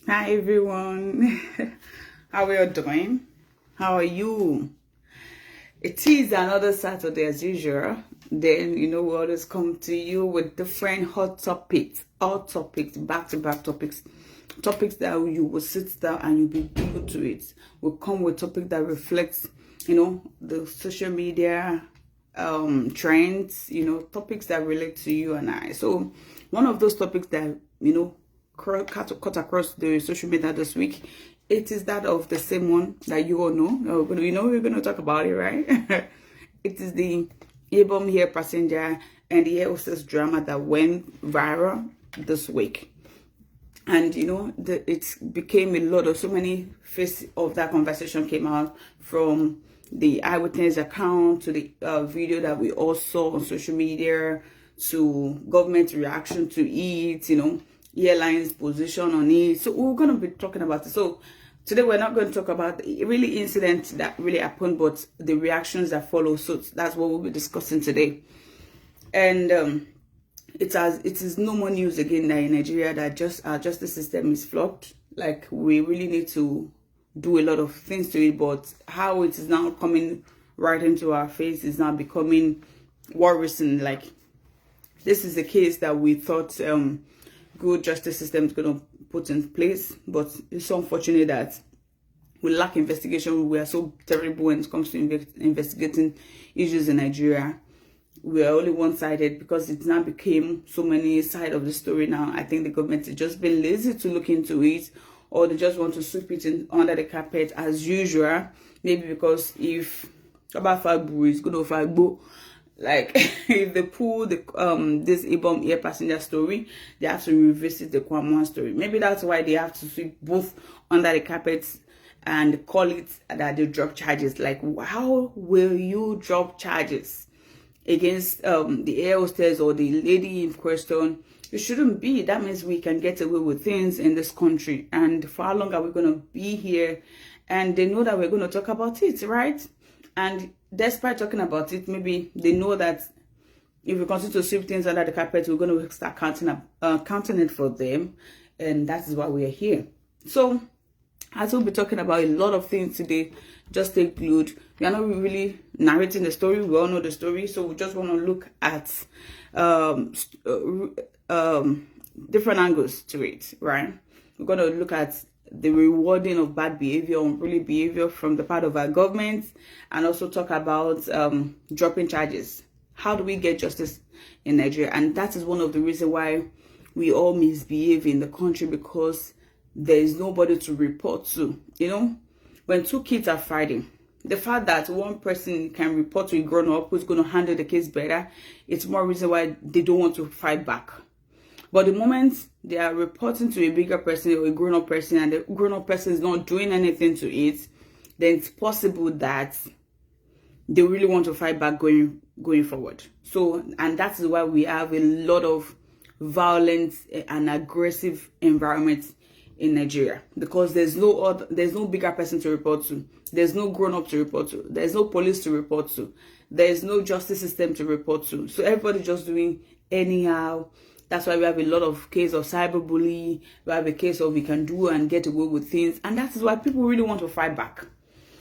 Hi everyone. How are you doing? How are you? It is another Saturday as usual. Then we always come to you with different hot topics, back-to-back topics. Topics that you will sit down and you'll be glued to it. We'll come with topic that reflects, the social media trends, topics that relate to you and I. So one of those topics that, cut across the social media this week, it is that of the same one that you all know. We're going to talk about it, right? It is the Ibom Air passenger and the air hostess drama that went viral this week. And it became a lot of so many faces of that conversation came out, from the eyewitness account to the video that we all saw on social media, to government reaction to it, airline's position on it. So we're going to be talking about it. So today we're not going to talk about the really incident that really happened, but the reactions that follow. So that's what we'll be discussing today. And it is no more news again that in Nigeria that our justice system is flawed. Like, we really need to do a lot of things to it, but how it is now coming right into our face is now becoming worrisome. Like, this is the case that we thought good justice system is going to put in place, but it's so unfortunate that we lack investigation. We are so terrible when it comes to investigating issues in Nigeria. We are only one-sided because it now became so many sides of the story now. I think the government has just been lazy to look into it, or they just want to sweep it under the carpet as usual. Maybe because if about Fagbu is going to Fagbu, like if they pull the this Ibom Air passenger story, they have to revisit the Kwam story. Maybe that's why they have to sweep both under the carpet and call it that they drop charges. Like, how will you drop charges against the air hostess or the lady in question? It shouldn't be. That means we can get away with things in this country. And for how long are we going to be here? And they know that we're going to talk about it, right? And despite talking about it, maybe they know that if we continue to sweep things under the carpet, we're going to start counting it for them. And that is why we are here. So, as we'll be talking about a lot of things today, just stay glued. We are not really narrating the story. We all know the story. So we just want to look at different angles to it, right? We're going to look at the rewarding of bad behavior, unruly behavior from the part of our government, and also talk about dropping charges. How do we get justice in Nigeria? And that is one of the reasons why we all misbehave in the country, because there is nobody to report to. When two kids are fighting, the fact that one person can report to a grown-up who's going to handle the case better, it's more reason why they don't want to fight back. But the moment they are reporting to a bigger person or a grown-up person, and the grown-up person is not doing anything to it, then it's possible that they really want to fight back going forward. So, and that is why we have a lot of violence and aggressive environment in Nigeria, because there's no bigger person to report to, there's no grown-up to report to, there's no police to report to, there's no justice system to report to. So everybody's just doing anyhow. That's why we have a lot of case of cyberbullying. We have a case of we can do and get away with things, and that is why people really want to fight back.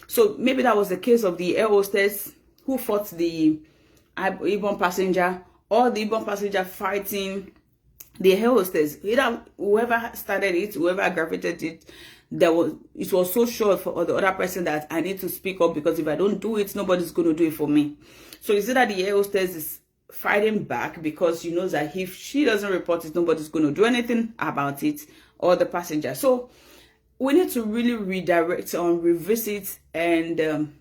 So maybe that was the case of the air hostess who fought the Ibom passenger, or the Ibom passenger fighting the air hostess. Either whoever started it, whoever aggravated it, it was so short for the other person that I need to speak up, because if I don't do it, nobody's going to do it for me. So is it that the air hostess is fighting back because she knows that if she doesn't report it, nobody's going to do anything about it, or the passenger? So we need to really redirect on, revisit, and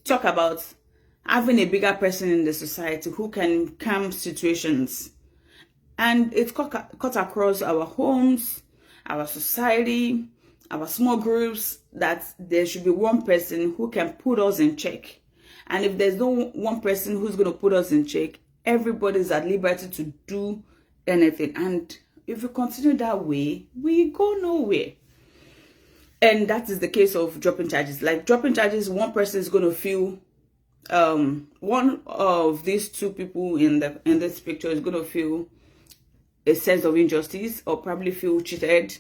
talk about having a bigger person in the society who can calm situations. And it's cut across our homes, our society, our small groups, that there should be one person who can put us in check. And if there's no one person who's going to put us in check, everybody's at liberty to do anything. And if we continue that way, we go nowhere. And that is the case of dropping charges. Like, dropping charges, one person is going to feel, one of these two people in this picture is going to feel a sense of injustice, or probably feel cheated,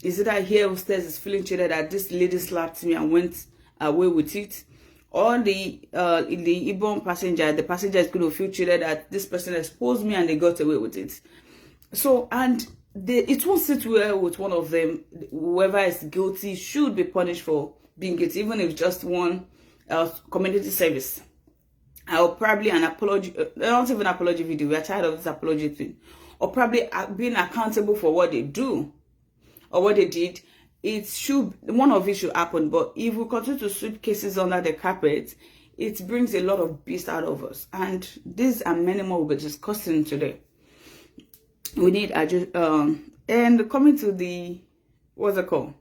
Is it that here upstairs is feeling cheated that this lady slapped me and went away with it? Or the Ibom passenger, the passenger is going to feel cheated that this person exposed me and they got away with it. So, and it won't sit well with one of them. Whoever is guilty should be punished for being guilty, even if just one community service. Or probably an apology, not even apology video, we are tired of this apology thing. Or probably being accountable for what they do or what they did. It should, one of it should happen. But if we continue to sweep cases under the carpet, it brings a lot of beast out of us. And these are many more we'll be discussing today. We need and coming to the, what's it called?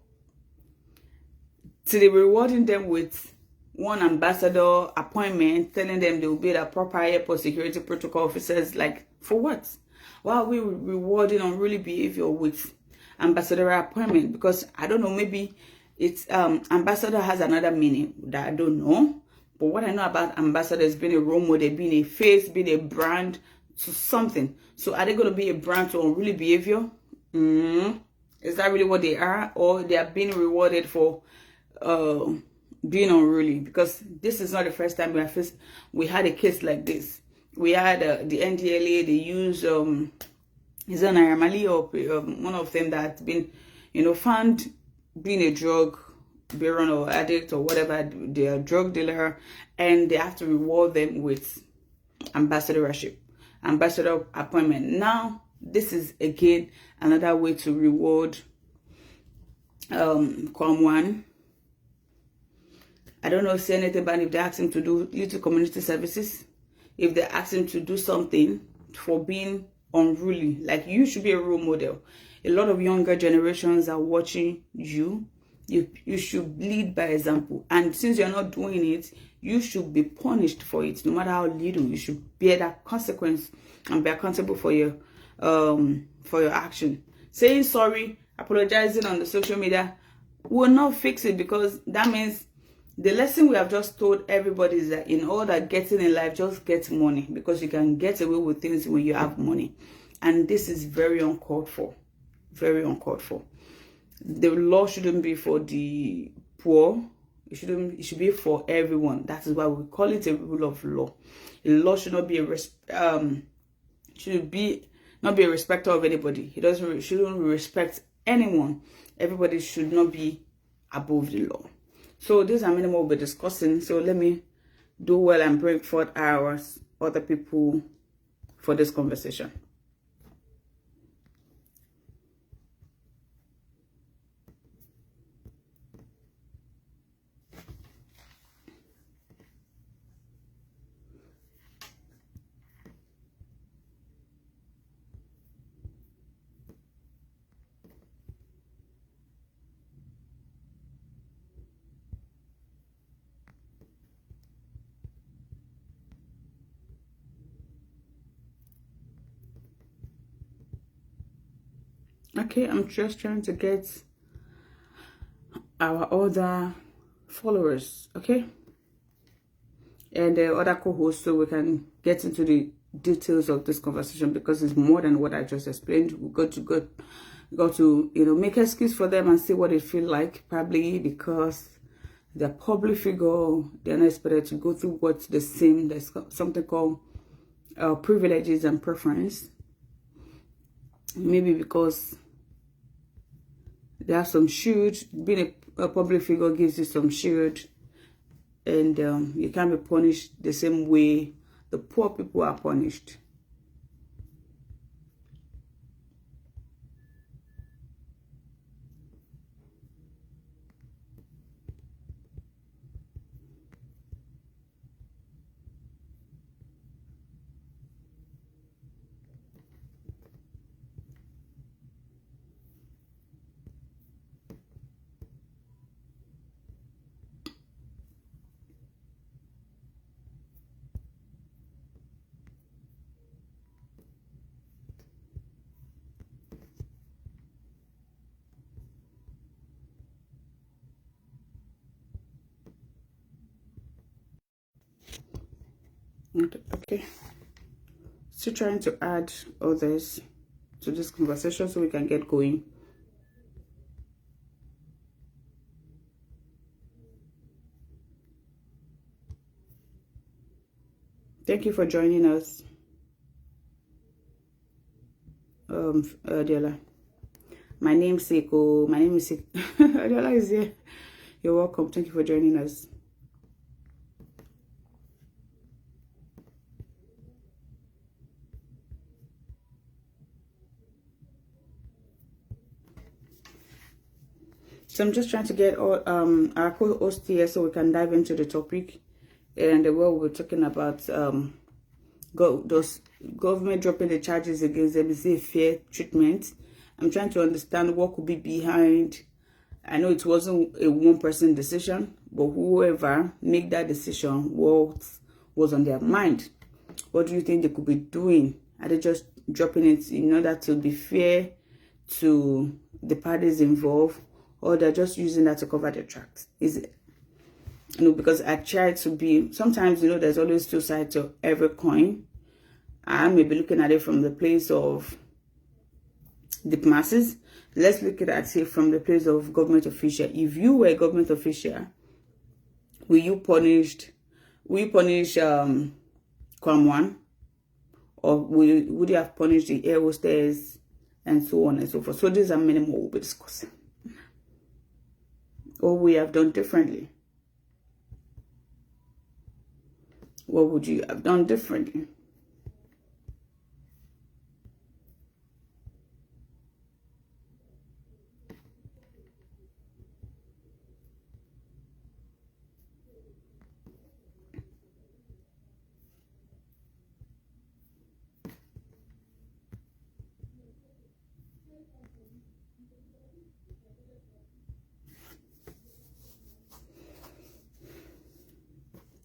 To the rewarding them with one ambassador appointment, telling them they will be the proper airport security protocol officers. Like, for what? Why are we rewarding unruly behavior with ambassadorial appointment? Because I don't know, maybe it's ambassador has another meaning that I don't know. But what I know about ambassador is being a role model, being a face, being a brand to something. So are they going to be a brand to unruly behavior? Is that really what they are? Or they are being rewarded for being unruly? Because this is not the first time we had a case like this. We had the NDLA, they used is an Aramali or one of them that's been, found being a drug baron or addict or whatever, they're a drug dealer, and they have to reward them with ambassador appointment. Now, this is again another way to reward Kwam. I don't know, say anything about if they ask him to do little community services, if they ask him to do something for being unruly. Like, you should be a role model. A lot of younger generations are watching you. You should lead by example. And since you're not doing it, you should be punished for it. No matter how little, you should bear that consequence and be accountable for your action. Saying sorry, apologizing on the social media will not fix it, because that means the lesson we have just told everybody is that in all that getting in life, just get money, because you can get away with things when you have money. And this is very uncalled for. Very uncalled for. The law shouldn't be for the poor. It should be for everyone. That is why we call it a rule of law. A law should not be a respecter of anybody. Shouldn't respect anyone. Everybody should not be above the law. So these are minimal we'll be discussing. So let me do well and bring forth other people for this conversation. Okay, I'm just trying to get our other followers, okay, and the other co-hosts, so we can get into the details of this conversation, because it's more than what I just explained. We got to make excuse for them and see what it feel like, probably because they're public figure, they're not expected to go through what's the same. There's something called privileges and preference. Maybe because they have some shield. Being a public figure gives you some shield, and you can't be punished the same way the poor people are punished. Okay, still trying to add others to this conversation so we can get going. Thank you for joining us, Adiola. My name is Adiola is here. You're welcome. Thank you for joining us. So I'm just trying to get all our co-host here so we can dive into the topic, and what we're talking about those government dropping the charges against them is a fair treatment. I'm trying to understand what could be behind. I know it wasn't a one-person decision, but whoever made that decision, what was on their mind? What do you think they could be doing? Are they just dropping it in order to be fair to the parties involved, or they're just using that to cover their tracks? Is it, because I try to be, sometimes, there's always two sides to every coin. I may be looking at it from the place of the masses. Let's look at it from the place of government official. If you were a government official, will you punish Kwam, or would you have punished the air hostess, and so on and so forth? So these are many more we'll be discussing. Or we have done differently. What would you have done differently?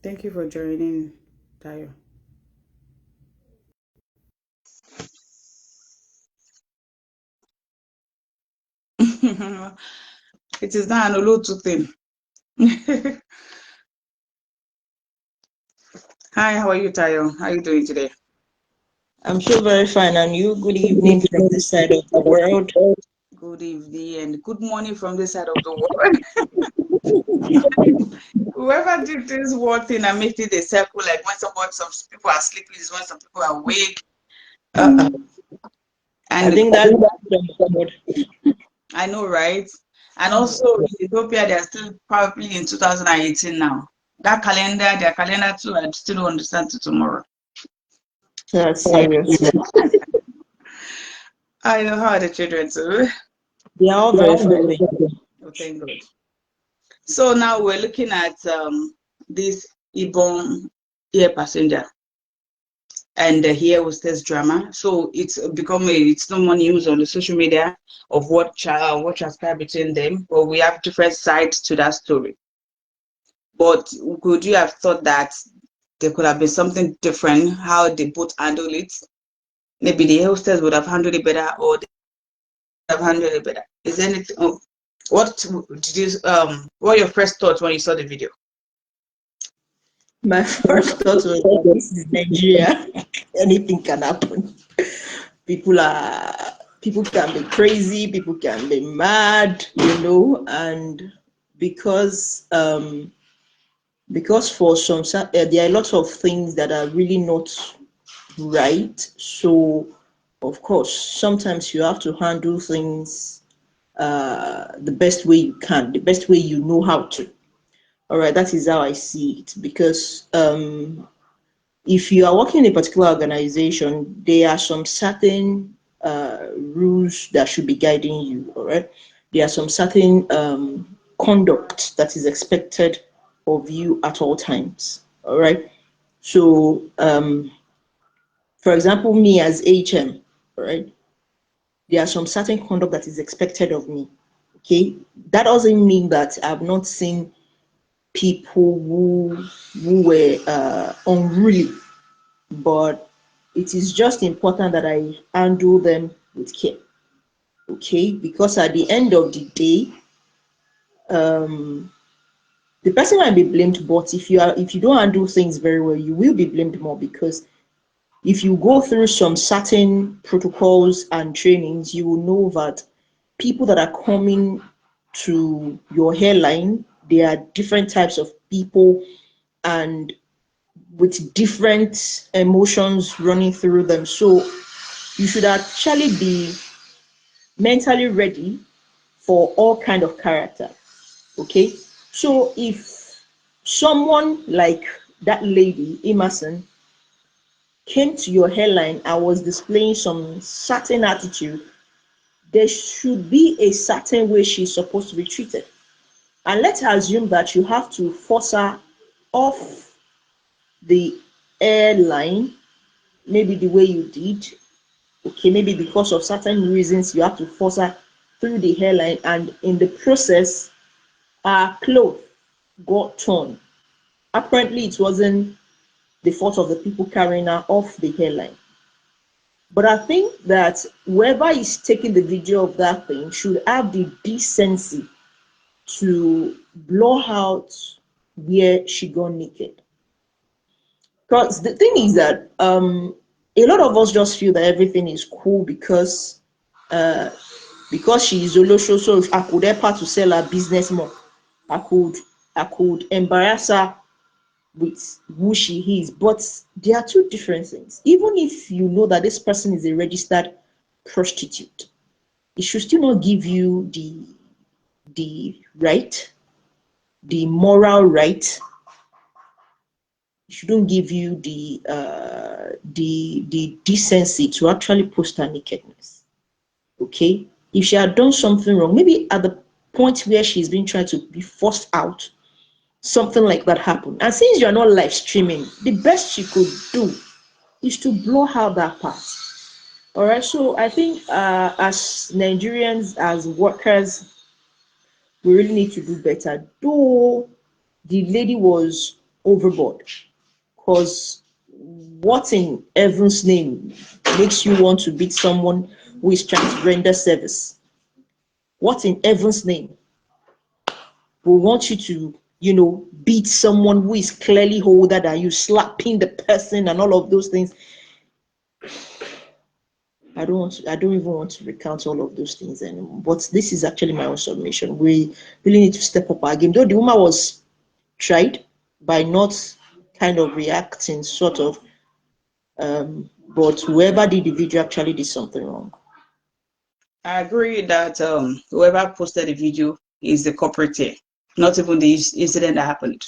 Thank you for joining, Tayo. It is not an Olotu thing. Hi, how are you, Tayo? How are you doing today? I'm sure very fine. And you, good evening from this side of the world. Good evening and good morning from this side of the world. Whoever did this word thing and make it a circle, like when some people are sleeping is when some people are awake. I And think that's I know, right? And also in Ethiopia, they're still probably in 2018 now. That calendar, their calendar too, I still don't understand to tomorrow. serious. I know how are the children too. They are all very friendly. Oh, thank God. So now we're looking at this Ibom air passenger and the here hostess drama. So it's no more news on the social media of what transpired between them, but we have different sides to that story. But could you have thought that there could have been something different how they both handle it? Maybe the hostess would have handled it better, or they would have handled it better. Is there anything? Oh, what were your first thoughts when you saw the video? My first thought was that this is Nigeria. Anything can happen. People are people can be crazy, people can be mad, and because for there are lots of things that are really not right. So of course, sometimes you have to handle things the best way you can, the best way you know how to. All right, that is how I see it. Because if you are working in a particular organization, there are some certain rules that should be guiding you. All right, there are some certain conduct that is expected of you at all times. All right, so for example, me as HM, all right, there are some certain conduct that is expected of me. Okay, that doesn't mean that I've not seen people who were unruly, but it is just important that I handle them with care. Okay, because at the end of the day, um, the person might be blamed, but if you don't handle things very well, you will be blamed more. Because if you go through some certain protocols and trainings, you will know that people that are coming to your hairline, there are different types of people, and with different emotions running through them. So you should actually be mentally ready for all kind of character. Okay, so if someone like that lady Emerson came to your hairline and was displaying some certain attitude, there should be a certain way she's supposed to be treated. And let's assume that you have to force her off the airline, maybe the way you did. Okay, maybe because of certain reasons you have to force her through the hairline, and in the process, her clothes got torn. Apparently, it wasn't the fault of the people carrying her off the hairline. But I think that whoever is taking the video of that thing should have the decency to blur out where she got naked. Because the thing is that a lot of us just feel that everything is cool uh, because she is Olosho, so if I could help her to sell her business more, I could I could embarrass her with who she is. But there are two different things. Even if you know that this person is a registered prostitute, it should still not give you the right, the moral right. It shouldn't give you the decency to actually post her nakedness. Okay, if she had done something wrong, maybe at the point where she's been trying to be forced out, something like that happened. And since you're not live streaming, the best she could do is to blow out that part. All right. So I think as Nigerians, as workers, we really need to do better. Though the lady was overboard, because what in heaven's name makes you want to beat someone who is trying to render service? What in heaven's name will want you to, beat someone who is clearly older than you, slapping the person and all of those things? I don't even want to recount all of those things anymore. But this is actually my own submission. We really need to step up our game. Though the woman was tried by not kind of reacting, sort of, but whoever did the video actually did something wrong. I agree that whoever posted the video is the culprit here, not even the incident that happened.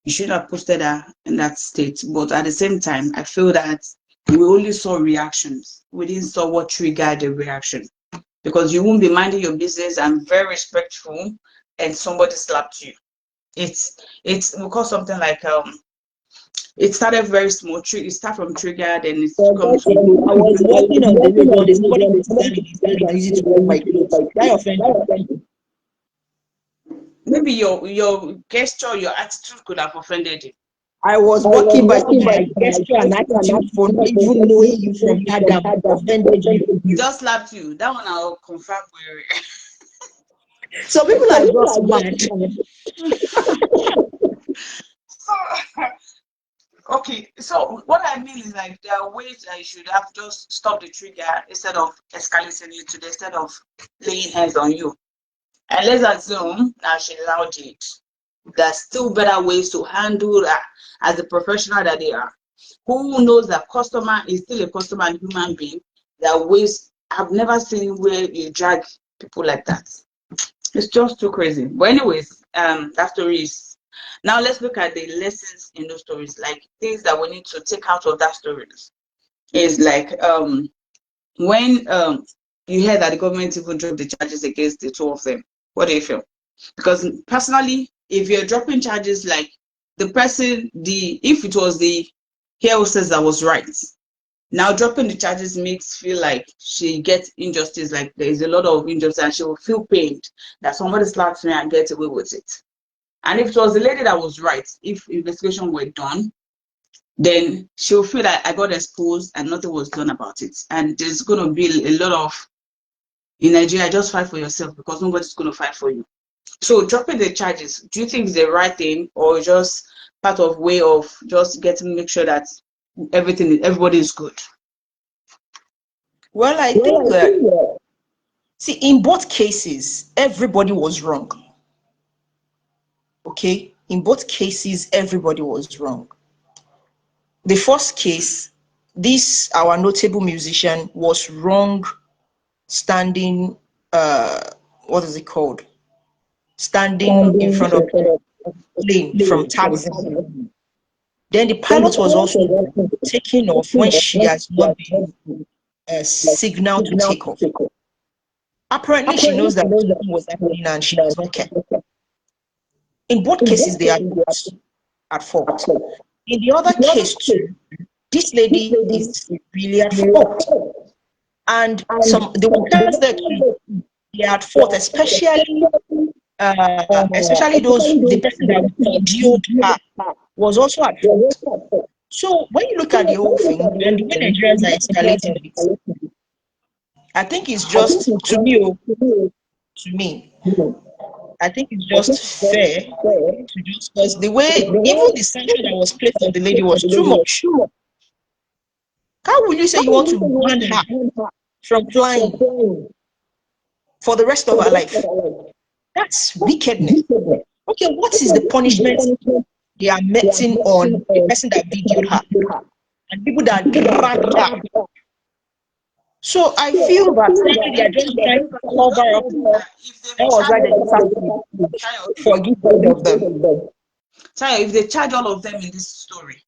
You should have posted her in that state. But at the same time, I feel that we only saw reactions. We didn't saw what triggered the reaction. Because you won't be minding your business and very respectful, and somebody slapped you. It's because something like it started very small. It started from trigger, then it's come to. I was working on the road one day. Somebody was standing his hand and used it to rub my clothes. That offended. Maybe your gesture, your attitude could have offended you. I was walking by my gesture and attitude for not even knowing you from Adam offended you. Just slapped you. That one I'll confirm with. So people are just mad. So, okay, so what I mean is like there are ways that you should have just stopped the trigger instead of escalating it to the extent of laying hands on you. And let's assume that she allowed it. There's still better ways to handle that as a professional that they are. Who knows that customer is still a customer and human being? There are ways I've never seen where you drag people like that. It's just too crazy. But anyways, that story is. Now let's look at the lessons in those stories, like things that we need to take out of that stories. Is like when you hear that the government even dropped the charges against the two of them. What do you feel? Because personally, if you're dropping charges, like the person, if it was the hair hostess that was right, now dropping the charges makes feel like she gets injustice, like there is a lot of injustice, and she will feel pained that somebody slaps me and gets away with it. And if it was the lady that was right, if investigation were done, then she'll feel that I got exposed and nothing was done about it. And there's going to be a lot of, in Nigeria, just fight for yourself because nobody's going to fight for you. So dropping the charges, do you think is the right thing, or just part of way of just make sure that everybody is good? Well, I think that, see, in both cases, everybody was wrong. Okay? In both cases, everybody was wrong. the first case, this our notable musician was wrong standing, what is it called? Standing in front of the plane from taxi. Then the pilot was also taking off when she has not been signaled to take off. Apparently, she knows that something was happening and she does not care. In both cases, they are both at fault. In the other case, too, this lady is really at fault. And the workers there too, they are at fault, especially the person that videoed her was also at fault. So when you look at the whole thing and the way Nigerians are escalating it, I think it's just to me, I think it's just fair to just because the way even the sanction that was placed on the lady was too much. How will you say you want to ban her from flying for the rest of her life? That's wickedness. Okay, what is the punishment they are meting on the person that videoed her and people that dragged her? So I feel that they are just trying to cover up. That was why they just have to forgive all of them. Sorry, if they charge all of them in this story,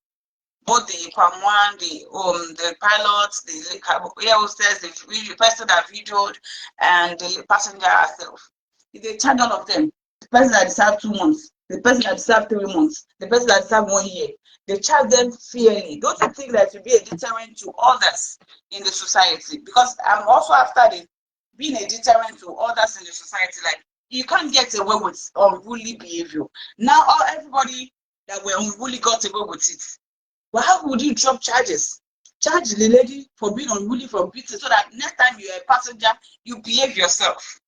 both the Kwam, the pilots, the air hostess, the person that videoed, and the passenger herself, if they charge all of them, the person that deserved 2 months, the person that deserved 3 months, the person that deserved 1 year, they charge them fairly. Don't you think that should be a deterrent to others in the society? Because I'm also after being a deterrent to others in the society. Like, you can't get away with unruly behavior. Now everybody that were unruly got away with it. But how would you drop charges? Charge the lady for being unruly for beating, so that next time you're a passenger, you behave yourself.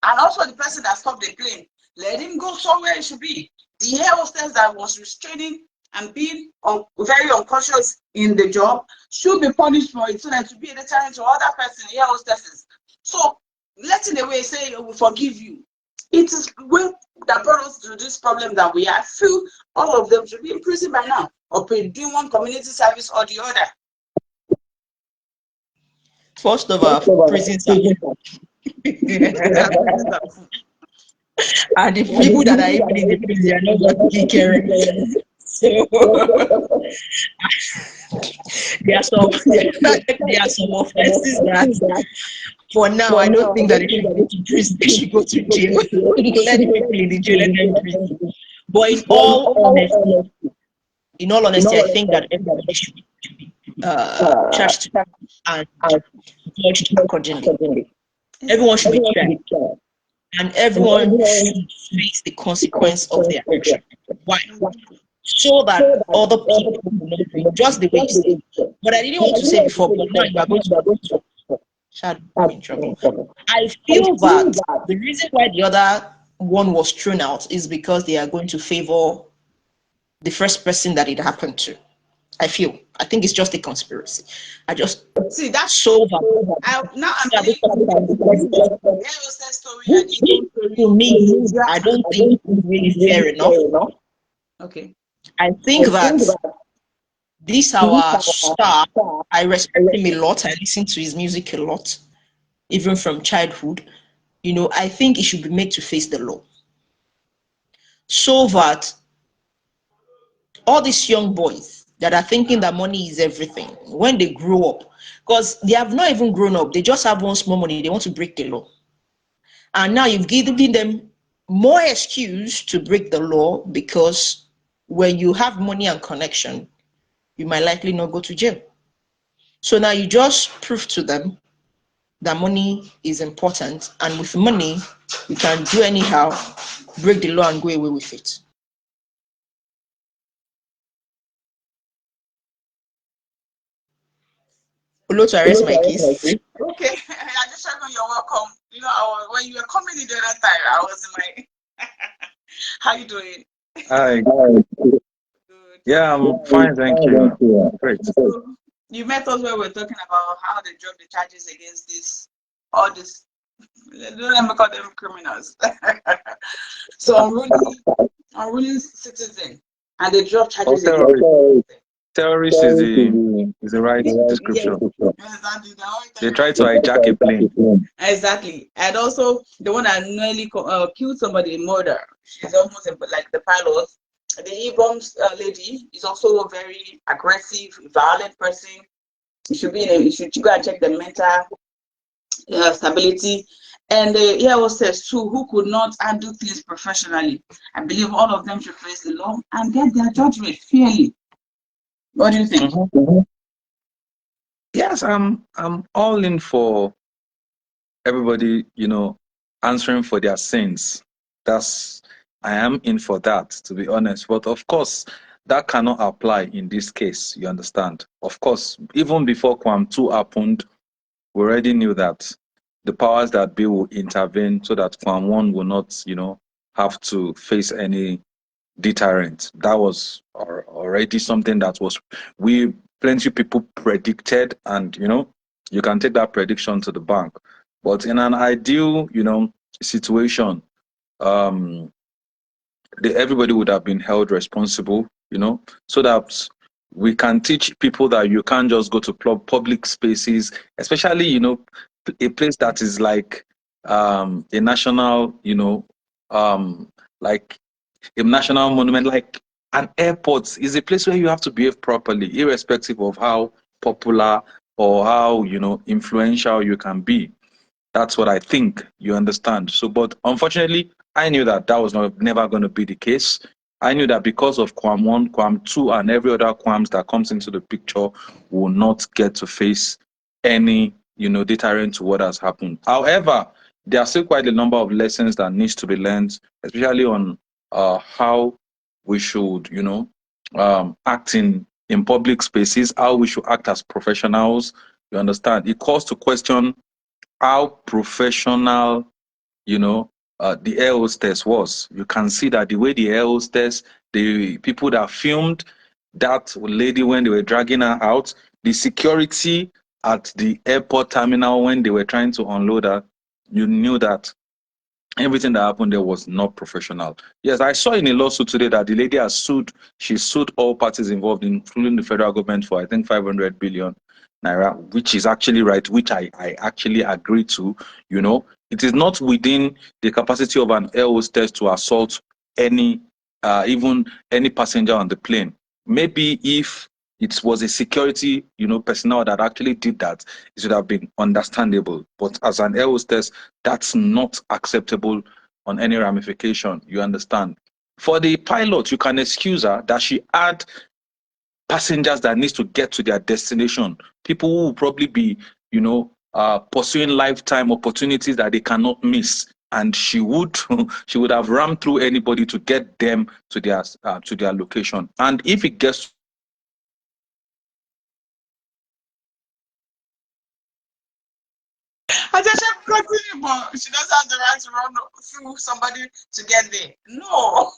And also the person that stopped the plane, let him go somewhere he should be. The air hostess that was restraining and being very unconscious in the job should be punished for it, so that to be a deterrent to other person, air hostesses. So letting away say we forgive you. It is we that brought us to this problem that we have. I feel all of them should be in prison by now, or doing one community service or the other. First of all, prisons are and the people that are even in the prison are not going to take care of it. So there are some offenses that for now I don't think that they should go to prison, they should go to jail. Let the people in the jail let them prison. But in all honesty, I think that everybody should be charged and judged accordingly. Everyone should be tried. And everyone should face the consequence of their action. Why? So that other people will not do just the way you said. But I didn't want to say before, but now you are going to start in trouble. I feel that the reason why the other one was thrown out is because they are going to favor the first person that it happened to. I think it's just a conspiracy. I just see that's so bad. Now I'm thinking story and to me, I don't think it's really fair enough. Okay. I think that this our star, I respect him a lot. I listen to his music a lot, even from childhood. I think he should be made to face the law, so that all these young boys that are thinking that money is everything, when they grow up, because they have not even grown up, they just have one small money, they want to break the law. And now you've given them more excuse to break the law, because when you have money and connection, you might likely not go to jail. So now you just prove to them that money is important, and with money, you can do anyhow, break the law and go away with it. Hello, to arrest my case. Okay, I just checking you're welcome. When you were coming in the other time, I was in my. How you doing? Hi. Good. Yeah, I'm fine, thank you. Great. So, you met us where we're talking about how they dropped the charges against all this. Don't let me call them criminals. So unruly citizen, and they dropped charges against them. Terrorist is the right description. Exactly. They try to hijack a plane. Exactly. And also the one that nearly killed somebody in murder. She's almost like the pilot. The Ibom lady is also a very aggressive, violent person. You should you should go and check the mental stability. And the air hostess too, who could not handle things professionally. I believe all of them should face the law and get their judgment fairly. What do you think? Yes, I'm all in for everybody, answering for their sins. I am in for that, to be honest. But of course, that cannot apply in this case, you understand? Of course, even before Kwam 2 happened, we already knew that the powers that be will intervene so that Kwam 1 will not, have to face any deterrent. That was already something that was plenty of people predicted, and you can take that prediction to the bank. But in an ideal, situation, um, everybody would have been held responsible, so that we can teach people that you can't just go to public spaces, especially, a place that is like a national, like a national monument, like an airport is a place where you have to behave properly, irrespective of how popular or how, influential you can be. That's what I think, you understand. So, but unfortunately, I knew that that was never going to be the case. I knew that because of Kwam 1, Kwam 2, and every other Kwams that comes into the picture will not get to face any, deterrent to what has happened. However, there are still quite a number of lessons that needs to be learned, especially on how we should, act in public spaces, how we should act as professionals. You understand? It calls to question how professional, the air hostess was. You can see that the way the air hostess, the people that filmed that lady when they were dragging her out, the security at the airport terminal when they were trying to unload her, you knew that everything that happened there was not professional. Yes, I saw in a lawsuit today that the lady she sued all parties involved, including the federal government, for I think 500 billion naira, which is actually right, which I actually agree to. It is not within the capacity of an air hostess to assault any, even any passenger on the plane. Maybe if it was a security, personnel that actually did that, it should have been understandable. But as an air hostess, that's not acceptable on any ramification. You understand? For the pilot, you can excuse her that she had passengers that needs to get to their destination. People who will probably be, pursuing lifetime opportunities that they cannot miss. And she would she would have rammed through anybody to get them to their location. And if it gets I just said continue, but she doesn't have the right to run through somebody to get there. No.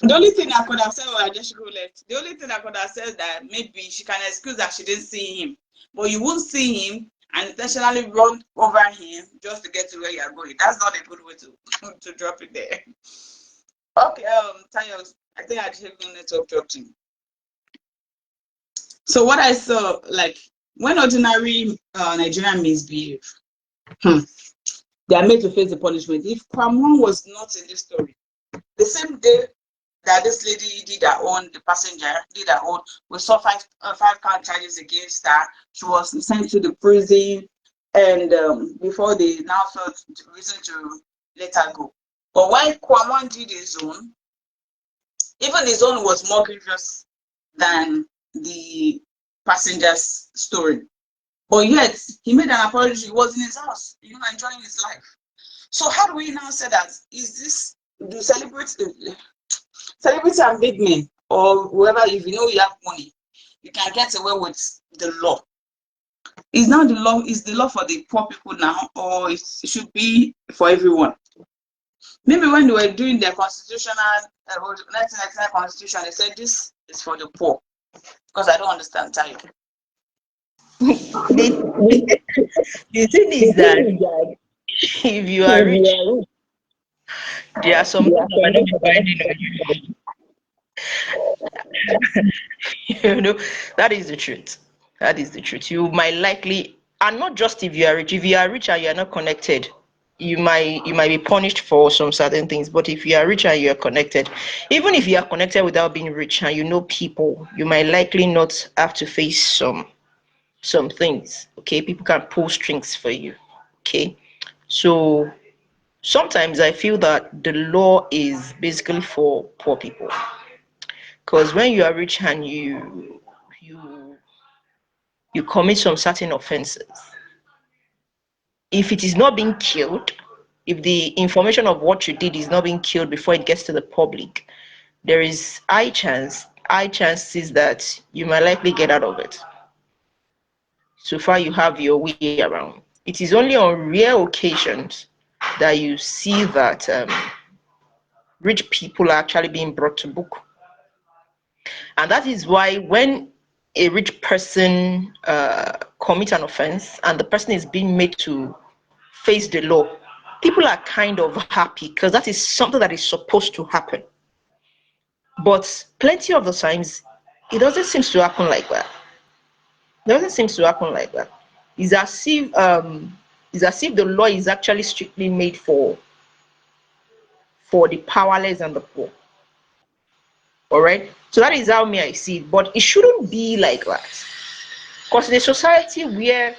The only thing I could have said, I just go left. The only thing I could have said that maybe she can excuse that she didn't see him, but you won't see him and intentionally run over him just to get to where you're going. That's not a good way to drop it there. Okay, Tayo, I think I just going to talk to you. So what I saw, like when ordinary Nigerian misbehave, they are made to face the punishment. If Kwam 1 was not in this story, the same day that this lady did her own, the passenger did her own, we saw five count charges against her. She was sent to the prison, and before they now felt reason to let her go. But when Kwam 1 did his own, even his own was more grievous than the passenger's story. But yet, he made an apology. He was in his house, enjoying his life. So how do we now say that? Is this, do celebrity and big men, or whoever, if you know you have money, you can get away with the law? Is now the law, is the law for the poor people now, or it should be for everyone? Maybe when they were doing their constitutional, 1999 constitution, they said this is for the poor. Because I don't understand, Tayo. The thing is that if you are rich, there are some things that might not be binding on you. You know, that is the truth. That is the truth. You might likely, and not just if you are rich. If you are rich and you are not connected, you might be punished for some certain things. But if you are rich and you are connected, even if you are connected without being rich and you know people, you might likely not have to face some things. Okay, people can pull strings for you. Okay, so sometimes I feel that the law is basically for poor people, because when you are rich and you you commit some certain offenses, if it is not being killed, if the information of what you did is not being killed before it gets to the public, there is high chances that you might likely get out of it. So far you have your way around. It is only on rare occasions that you see that rich people are actually being brought to book. And that is why when a rich person commits an offense and the person is being made to face the law, people are kind of happy because that is something that is supposed to happen. But plenty of the times, it doesn't seem to happen like that. It doesn't seem to happen like that. It's as if it's as if the law is actually strictly made for the powerless and the poor. All right. So that is how me I see it. But it shouldn't be like that. Because in a society where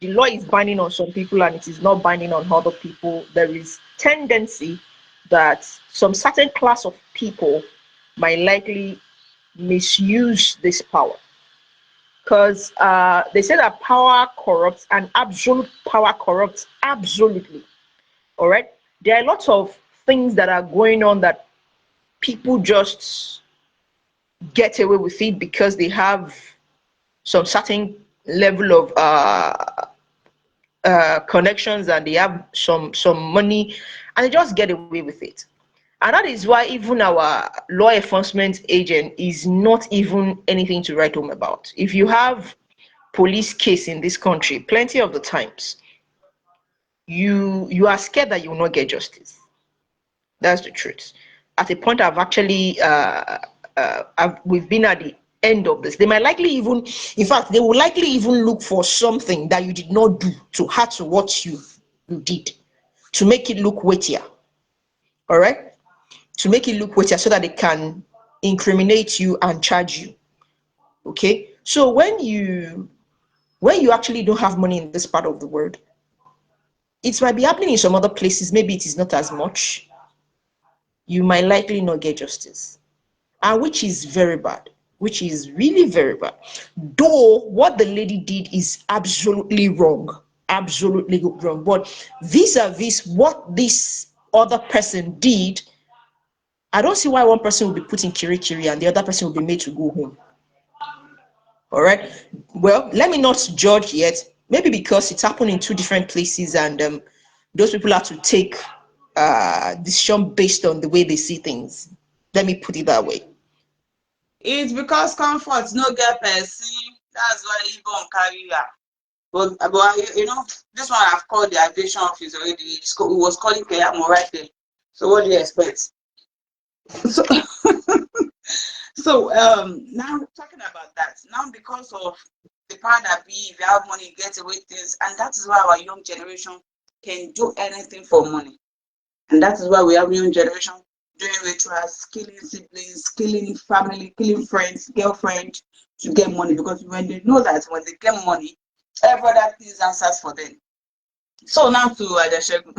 the law is binding on some people and it is not binding on other people, there is tendency that some certain class of people might likely misuse this power. Because they say that power corrupts and absolute power corrupts absolutely. All right. There are lots of things that are going on that people just get away with it because they have some certain level of connections and they have some money and they just get away with it. And that is why even our law enforcement agent is not even anything to write home about. If you have police case in this country, plenty of the times you are scared that you will not get justice. That's the truth. At a point, we've been at the end of this. They might likely even, in fact, they will likely even look for something that you did not do to add to what you did to make it look weightier. All right, to make it look weightier so that they can incriminate you and charge you. Okay, so when you actually don't have money in this part of the world, it might be happening in some other places. Maybe it is not as much. You might likely not get justice, and which is very bad, which is really very bad. Though what the lady did is absolutely wrong. But vis-a-vis what this other person did, I don't see why one person will be put in kirikiri and the other person will be made to go home. All right. Well, let me not judge yet. Maybe because it's happened in two different places and those people have to take decision based on the way they see things. Let me put it that way. It's because comfort no get person. That's why Ibom carry her. But this one I've called the aviation office already. It was calling Kayamo right there. So what do you expect? So, now talking about that, now because of the power that be, if you have money, you get away things, and that is why our young generation can do anything for money. And that is why we have young generation doing rituals, killing siblings, killing family, killing friends, girlfriend to get money. Because when they know that when they get money, every other thing answers for them. So now to Adeshegun.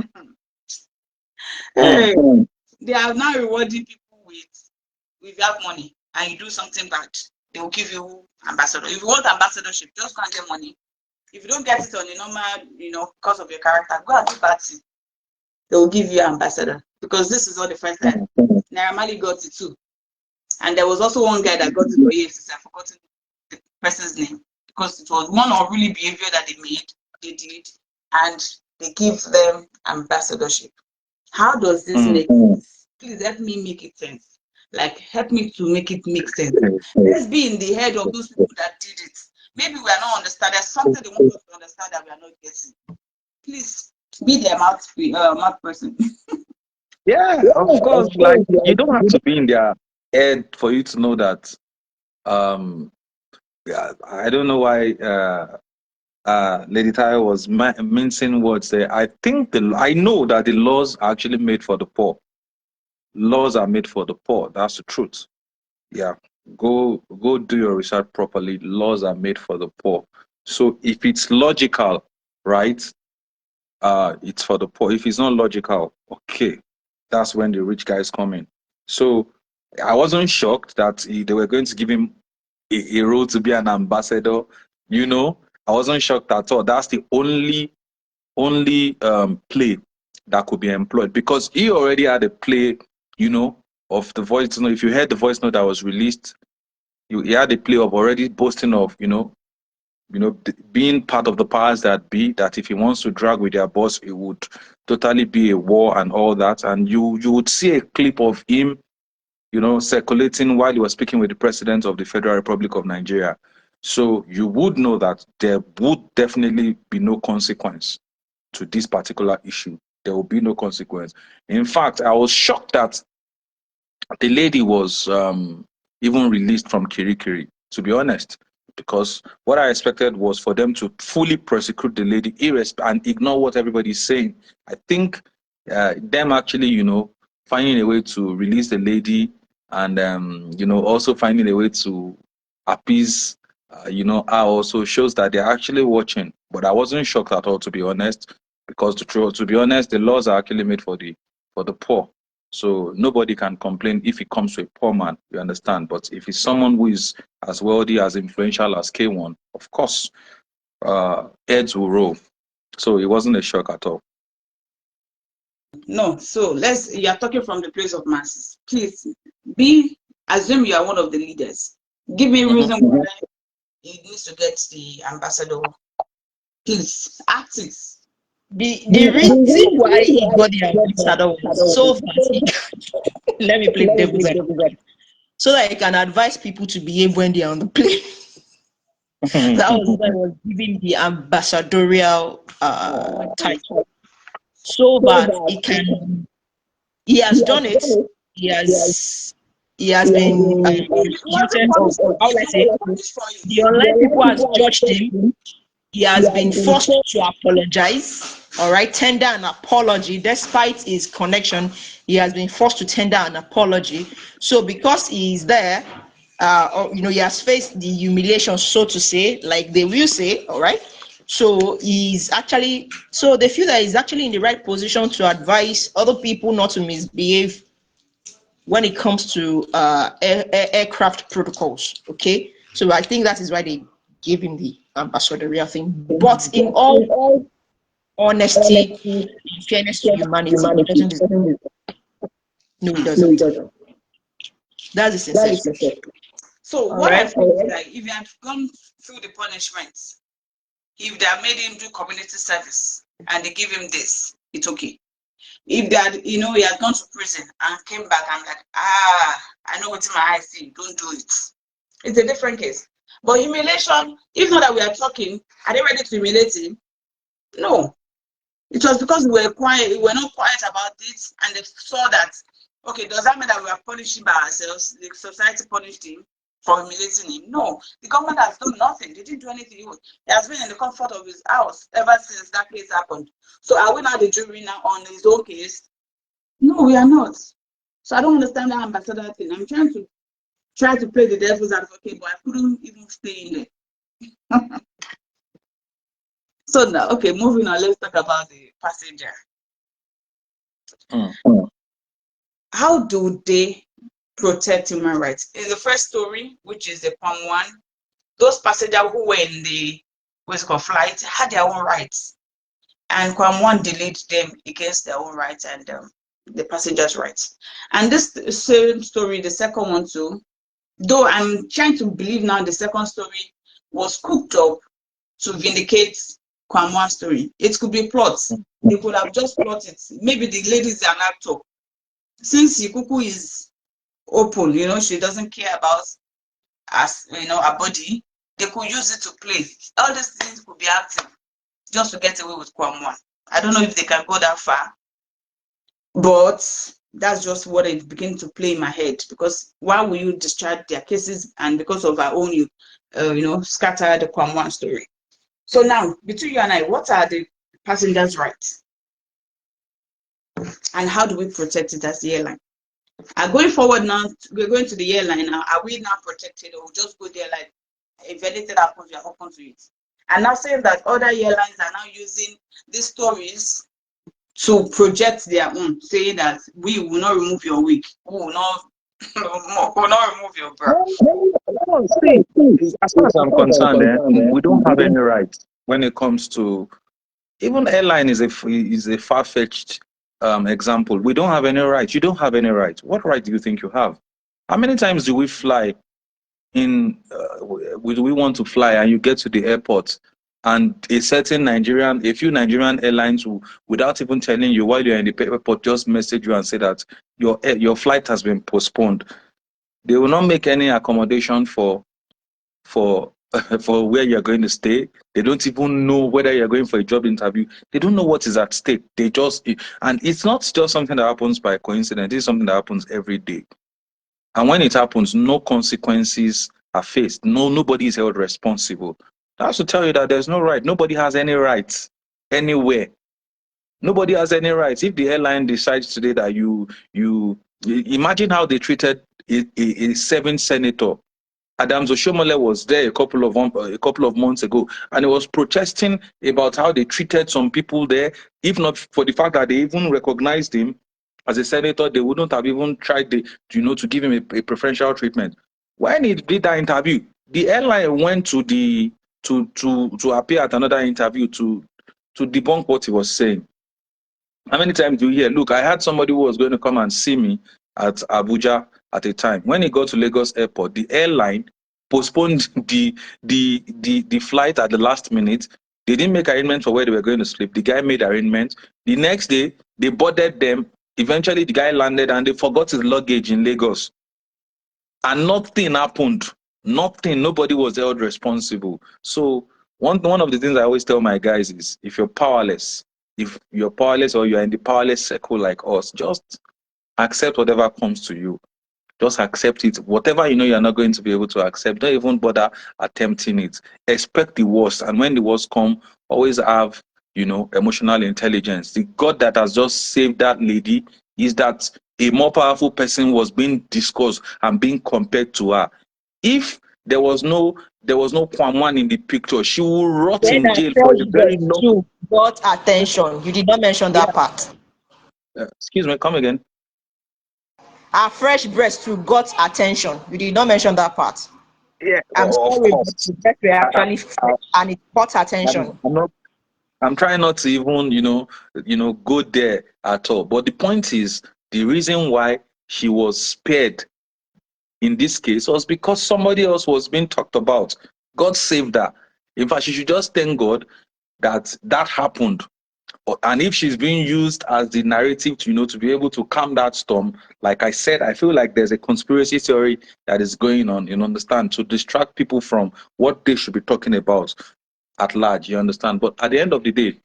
Hey, they are now rewarding people with if you have money and you do something bad, they will give you ambassador. If you want ambassadorship, just go and get money. If you don't get it on a normal, because of your character, go and do bad thing. They will give you ambassador. Because this is not the first time. Naira Marley got it too. And there was also one guy that got it for years. I've forgotten the person's name. Because it was one unruly behavior that they did, and they give them ambassadorship. How does this make sense? Please help me make it sense. Like, help me to make it make sense. Let's be in the head of those people that did it. Maybe we are not understanding. There's something they want us to understand that we are not getting. Please be their mouth person. Yeah, of course. Like you don't have to be in their Ed, for you to know that yeah, I don't know why Lady Tayo was mincing words there. I know that the laws are actually made for the poor. Laws are made for the poor. That's the truth. Yeah. Go do your research properly. Laws are made for the poor. So if it's logical, right? It's for the poor. If it's not logical, okay, that's when the rich guys come in. So I wasn't shocked that they were going to give him a role to be an ambassador. You know, I wasn't shocked at all. That's the only play that could be employed because he already had a play, you know, of the voice note. If you heard the voice note that was released, he had a play of already boasting of, being part of the powers that be, that if he wants to drag with their boss, it would totally be a war and all that. And you would see a clip of him, circulating while he was speaking with the president of the Federal Republic of Nigeria. So you would know that there would definitely be no consequence to this particular issue. There will be no consequence. In fact, I was shocked that the lady was even released from Kirikiri, to be honest, because what I expected was for them to fully prosecute the lady and ignore what everybody's saying. I think them actually, finding a way to release the lady and, also finding a way to appease, her also shows that they're actually watching. But I wasn't shocked at all, to be honest, because to be honest, the laws are actually made for the poor. So nobody can complain if it comes to a poor man, you understand. But if it's someone who is as wealthy, as influential as K1, of course, heads will roll. So it wasn't a shock at all. No, so you are talking from the place of masses. Please assume you are one of the leaders. Give me a reason why he needs to get the ambassador. Please, act it. The reason why he got the ambassador was so fast. Let me play devil's advocate. So that he can advise people to behave when they are on the plane. That was why I was giving the ambassadorial title. So that he has done it. He has been accused of, how will I say, the online people has judged him. He has been forced to apologize, all right, tender an apology. Despite his connection, he has been forced to tender an apology. So because he is there, he has faced the humiliation, so to say, like they will say, all right. So they feel that he's actually in the right position to advise other people not to misbehave when it comes to aircraft protocols. Okay, so I think that is why they gave him the ambassadorial thing. But in all honesty and fairness to humanity, he doesn't deserve it. No, he doesn't. That's the sincere truth. So what I feel is like if you had gone through the punishments, if they had made him do community service and they give him this, it's okay. If that, he had gone to prison and came back, I'm like, I know what's in my eyes see, don't do it. It's a different case. But humiliation, if not that we are talking, are they ready to humiliate him? No. It was because we were quiet, we were not quiet about it, and they saw that, okay, does that mean that we are punishing by ourselves? The society punished him for humiliating him? No. The government has done nothing. They didn't do anything. He has been in the comfort of his house ever since that case happened. So are we now the jury now on his own case? No, we are not. So I don't understand that ambassador thing. I'm trying to play the devil's advocate, but I couldn't even stay in there. So now, okay, moving on, let's talk about the passenger. How do they protect human rights? In the first story, which is the Kwam one, those passengers who were in the flight had their own rights. And Kwam one delayed them against their own rights and the passengers' rights. And this same story, the second one too, though I'm trying to believe now the second story was cooked up to vindicate Kwam one story. It could be plots. They could have just plotted. Maybe the lady is an actor. Since Ikuku is open, she doesn't care about her body, they could use it to play. All these things could be active just to get away with Kwam one. I don't know if they can go that far, but That's just what it began to play in my head, because why will you discharge their cases, and because of our own, scatter the Kwam story. So now, between you and I, what are the passengers' rights, and how do we protect it as the airline? Going forward now, we're going to the airline now. Are we now protected, or just go there like if anything happens, we are open to it? And now saying that other airlines are now using these stories to project their own, saying that we will not remove your wig, we will not, will not remove your bra. See, as far as I'm concerned, we don't have any rights when it comes to, even airline is a far-fetched example. We don't have any rights. You don't have any rights. What right do you think you have? How many times do we fly in? Do we want to fly and you get to the airport and a few Nigerian airlines will, without even telling you while you're in the airport, just message you and say that your flight has been postponed. They will not make any accommodation for for where you're going to stay. They don't even know whether you're going for a job interview. They don't know what is at stake. And it's not just something that happens by coincidence. It's something that happens every day. And when it happens, no consequences are faced. Nobody is held responsible. That's to tell you that there's no right. Nobody has any rights anywhere. Nobody has any rights. If the airline decides today that you imagine how they treated a seventh senator. Adams Oshomole was there a couple of months ago, and he was protesting about how they treated some people there. If not for the fact that they even recognized him as a senator, they wouldn't have even tried to give him a preferential treatment. When he did that interview, the airline went to appear at another interview to debunk what he was saying. How many times do you hear, look, I had somebody who was going to come and see me at Abuja at a time. When he got to Lagos Airport, the airline postponed the flight at the last minute. They didn't make arrangements for where they were going to sleep. The guy made arrangements. The next day, they boarded them. Eventually, the guy landed and they forgot his luggage in Lagos. And nothing happened. Nothing. Nobody was held responsible. So one of the things I always tell my guys is, if you're powerless or you're in the powerless circle like us, just accept whatever comes to you. Just accept it. Whatever you know you're not going to be able to accept, don't even bother attempting it. Expect the worst. And when the worst come, always have, emotional intelligence. The God that has just saved that lady is that a more powerful person was being discussed and being compared to her. If there was no Kwam in the picture, she will rot Then in our jail for fresh a very breast long. too got attention. You did not mention that part. Excuse me, come again. Our fresh breast too got attention. You did not mention that part. Yeah, I'm of sorry, but course. the breast were I, actually fresh and it got attention. I'm not. I'm trying not to even, go there at all. But the point is, the reason why she was spared in this case was because somebody else was being talked about. God saved her. In fact, she should just thank God that happened. And if she's being used as the narrative to be able to calm that storm, like I said, I feel like there's a conspiracy theory that is going on, understand, to distract people from what they should be talking about at large, you understand? But at the end of the day,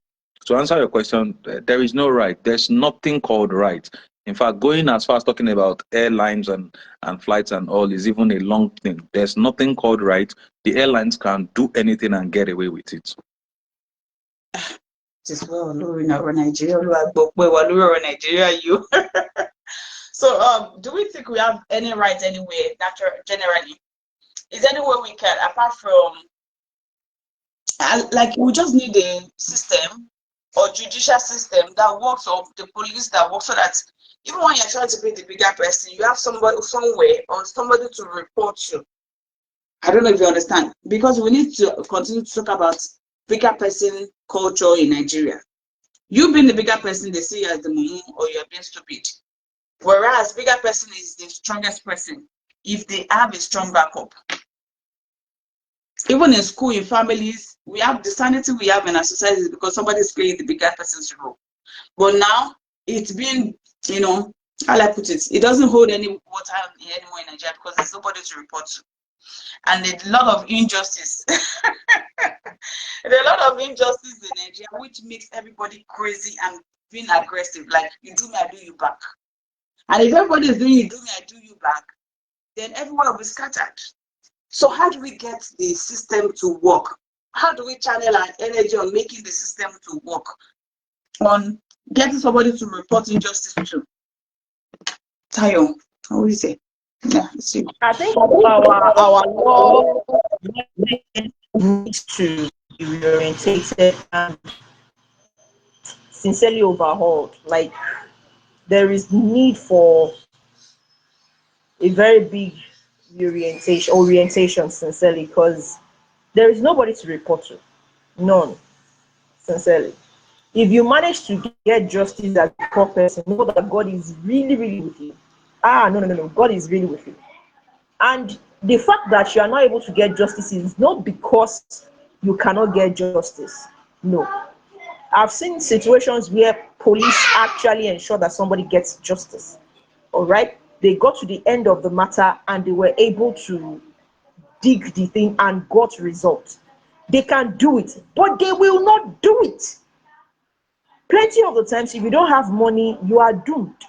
to answer your question, there is no right. There's nothing called right. In fact, going as far as talking about airlines and flights and all is even a long thing. There's nothing called right. The airlines can do anything and get away with it. Just well, Nigeria, Nigeria, you. So, do we think we have any rights anywhere, generally? Is there any way we can, apart from, like, we just need a system or judicial system that works, or the police that works, so that even when you're trying to be the bigger person, you have somebody somewhere or somebody to report you. I don't know if you understand, because we need to continue to talk about bigger person culture in Nigeria. You being the bigger person, they see you as the mumu or you're being stupid. Whereas bigger person is the strongest person if they have a strong backup. Even in school, in families, we have the sanity we have in our society because somebody is playing the bigger person's role. But now it's been, how I put it, it doesn't hold any water anymore in Nigeria because there's nobody to report to. And a lot of injustice. There's a lot of injustice in Nigeria, which makes everybody crazy and being aggressive. Like, you do me, I do you back. And if everybody is doing it, do me, I do you back, then everyone will be scattered. So how do we get the system to work? How do we channel our energy on making the system to work? On getting somebody to report injustice to? Tayo, how is it? Yeah, let's see. I think our law needs to be reorientated and sincerely overhauled. Like, there is need for a very big orientation sincerely, because there is nobody to report to. None, sincerely. If you manage to get justice as a poor person, know that God is really, really with you. No. God is really with you. And the fact that you are not able to get justice is not because you cannot get justice. No. I've seen situations where police actually ensure that somebody gets justice. All right? They got to the end of the matter and they were able to dig the thing and got results. They can do it, but they will not do it. Plenty of the times, if you don't have money, you are doomed.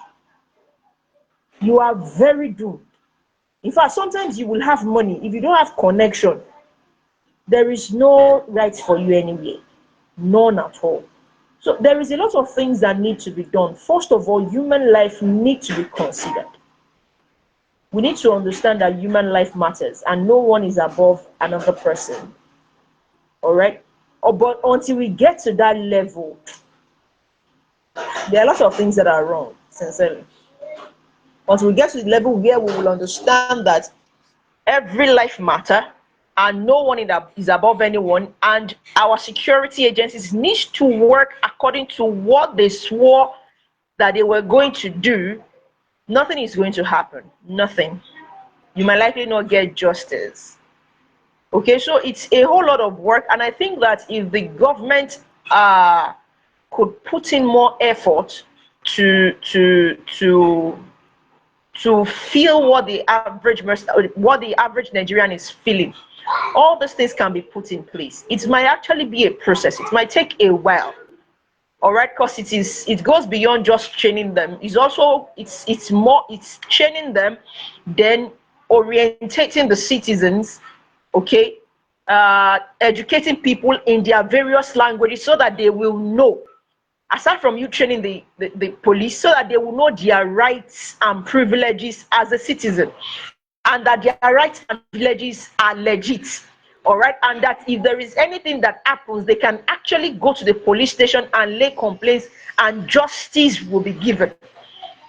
You are very doomed. In fact, sometimes you will have money. If you don't have connection, there is no right for you anywhere. None at all. So there is a lot of things that need to be done. First of all, human life needs to be considered. We need to understand that human life matters and no one is above another person. All right? But until we get to that level, there are lots of things that are wrong, sincerely. Until we get to the level where we will understand that every life matter and no one is above anyone, and our security agencies need to work according to what they swore that they were going to do, nothing is going to happen. Nothing. You might likely not get justice. Okay, so it's a whole lot of work, and I think that if the government could put in more effort to feel what the average Nigerian is feeling, all these things can be put in place. It might actually be a process. It might take a while. All right, because it goes beyond just training them. It's training them, then orientating the citizens, okay, educating people in their various languages so that they will know, aside from you training the police, so that they will know their rights and privileges as a citizen, and that their rights and privileges are legit. All right, and that if there is anything that happens, they can actually go to the police station and lay complaints and justice will be given.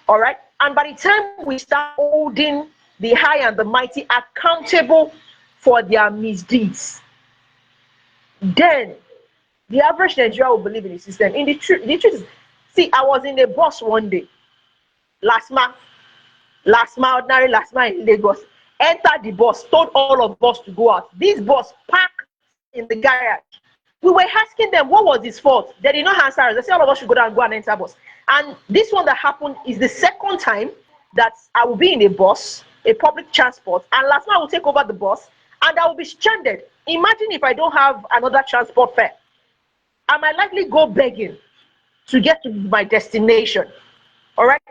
All right, and by the time we start holding the high and the mighty accountable for their misdeeds, then the average Nigerian will believe in the system. The truth is, see, I was in a bus one day, last month in Lagos. Entered the bus, told all of us to go out. This bus parked in the garage. We were asking them what was his fault. They did not answer us. They said all of us should go down and go and enter bus. And this one that happened is the second time that I will be in a bus, a public transport, and last month I will take over the bus and I will be stranded. Imagine if I don't have another transport fare. I might likely go begging to get to my destination. All right?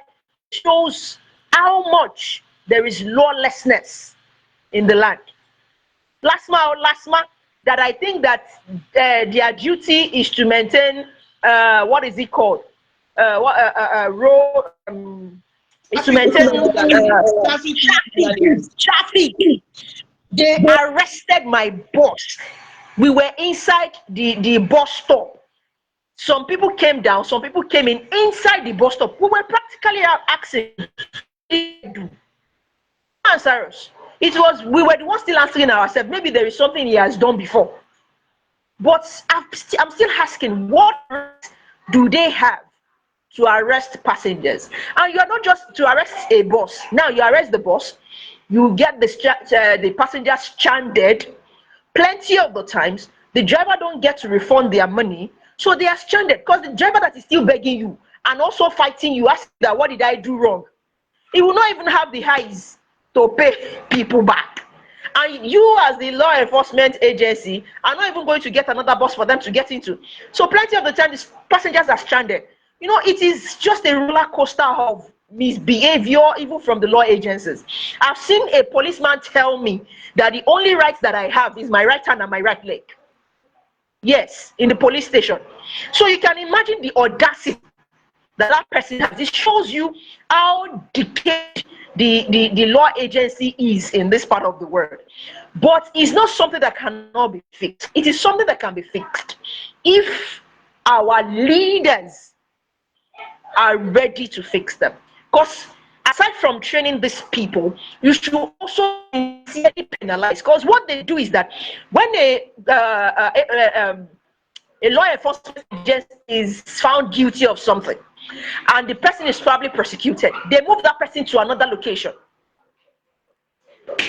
Shows how much there is lawlessness in the land. Last month, that I think that their duty is to maintain what is it called? Is to maintain traffic. They arrested my boss. We were inside the bus stop. Some people came down, some people came in inside the bus stop. We were practically asking, answer us. We were the ones still answering ourselves. Maybe there is something he has done before. But I'm still asking, what do they have to arrest passengers? And you are not just to arrest a bus. Now you arrest the bus, you get the passengers stranded. Plenty of the times, the driver don't get to refund their money, so they are stranded because the driver that is still begging you and also fighting you, asking that what did I do wrong? He will not even have the eyes to pay people back. And you as the law enforcement agency are not even going to get another bus for them to get into. So plenty of the time, these passengers are stranded. You know, it is just a roller coaster of misbehavior even from the law agencies. I've seen a policeman tell me that the only rights that I have is my right hand and my right leg. Yes, in the police station. So you can imagine the audacity that person has. It shows you how decayed the law agency is in this part of the world. But it's not something that cannot be fixed. It is something that can be fixed if our leaders are ready to fix them. Because aside from training these people, you should also sincerely penalize. Because what they do is that when a law enforcement agent is found guilty of something and the person is probably prosecuted, they move that person to another location.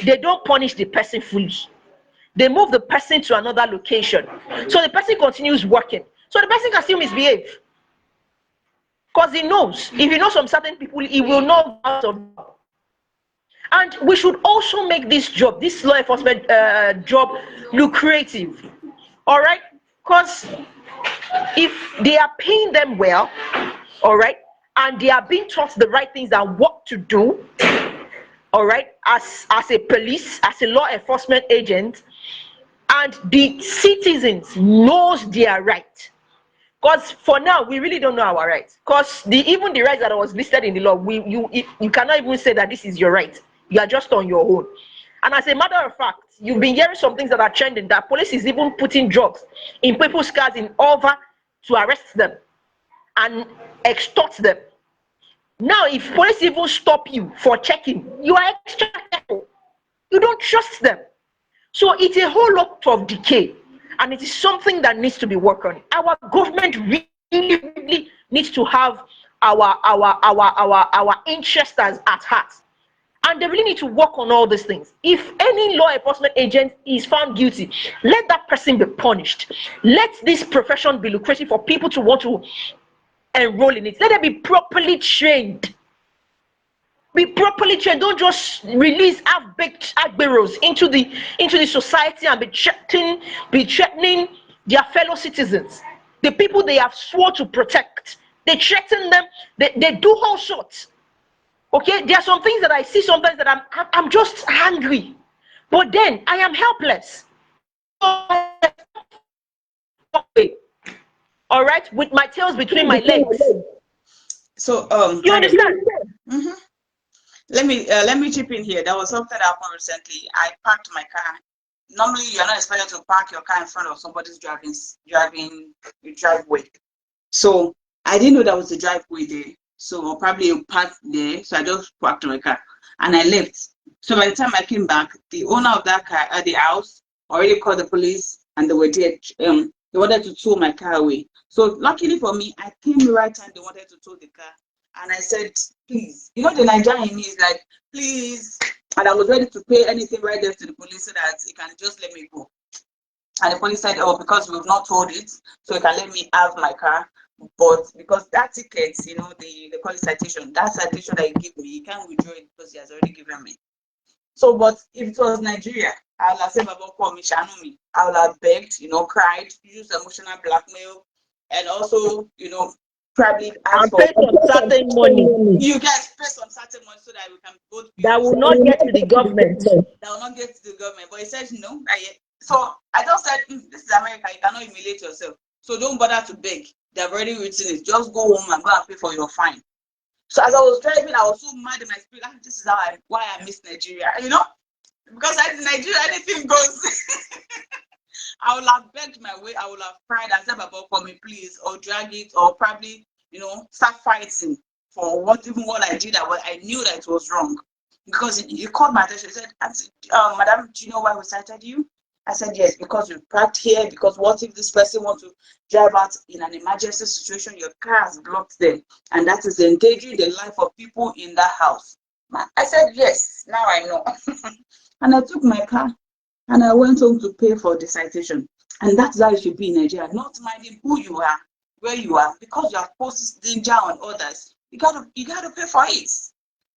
They don't punish the person fully. They move the person to another location. So the person continues working. So the person can still misbehave. Because he knows, if he knows some certain people, he will not go out of. And we should also make this job, this law enforcement job, lucrative. All right? Because if they are paying them well, all right, and they are being taught the right things and what to do, all right, as a police, as a law enforcement agent, and the citizens knows their right. Because for now we really don't know our rights. Because even the rights that was listed in the law, you cannot even say that this is your right. You are just on your own. And as a matter of fact, you've been hearing some things that are trending, that police is even putting drugs in people's cars in order to arrest them and extort them. Now, if police even stop you for checking, you are extra careful. You don't trust them. So it's a whole lot of decay, and it is something that needs to be worked on. Our government really needs to have our interests at heart, and they really need to work on all these things. If any law enforcement agent is found guilty, let that person be punished. Let this profession be lucrative for people to want to enroll in it. Let them be properly trained. Be properly trained. Don't just release half-baked agberos into the society and be threatening their fellow citizens, the people they have sworn to protect. They threaten them. They do all sorts. Okay, there are some things that I see sometimes that I'm just angry, but then I am helpless. All right, with my tails between my legs. So You understand? Mm-hmm. Let me chip in here. There was something that happened recently. I parked my car. Normally, you're not expected to park your car in front of somebody's driving driveway. So I didn't know there was a driveway there. So probably a parked there. So I just parked my car and I left. So by the time I came back, the owner of that car at the house already called the police, and they were there. They wanted to tow my car away. So luckily for me, I came the right time they wanted to tow the car. And I said, please, you know, the Nigerian in me is like, please. And I was ready to pay anything right there to the police so that he can just let me go. And the police said, oh, because we've not told it, so you can let me have my car. But because that ticket, you know, they call it citation, that citation that you give me, you can't withdraw it because he has already given me. So, but if it was Nigeria, I would have said, I would have begged, you know, cried, used emotional blackmail, and also, you know, probably ask for some certain money. You guys pay some certain money so that we can both be That will not get to the government. that will not get to the government. But he said no. So I just said, this is America, you cannot humiliate yourself. So don't bother to beg. They've already written it. Just go home and go and pay for your fine. So as I was driving, I was so mad in my spirit. This is why I miss Nigeria, you know? Because in Nigeria, anything goes. I would have begged my way. I would have cried and said, Baba, for me, please, or drag it, or probably, you know, start fighting for what I did. I knew that it was wrong. Because he called my attention. He said, Madam, do you know why we cited you? I said, yes, because we parked here. Because what if this person wants to drive out in an emergency situation? Your car is blocked there. And that is endangering the life of people in that house. I said, yes, now I know. And I took my car and I went home to pay for the citation. And that's how it should be in Nigeria. Not minding who you are, where you are, because you have posted danger on others. You gotta pay for it.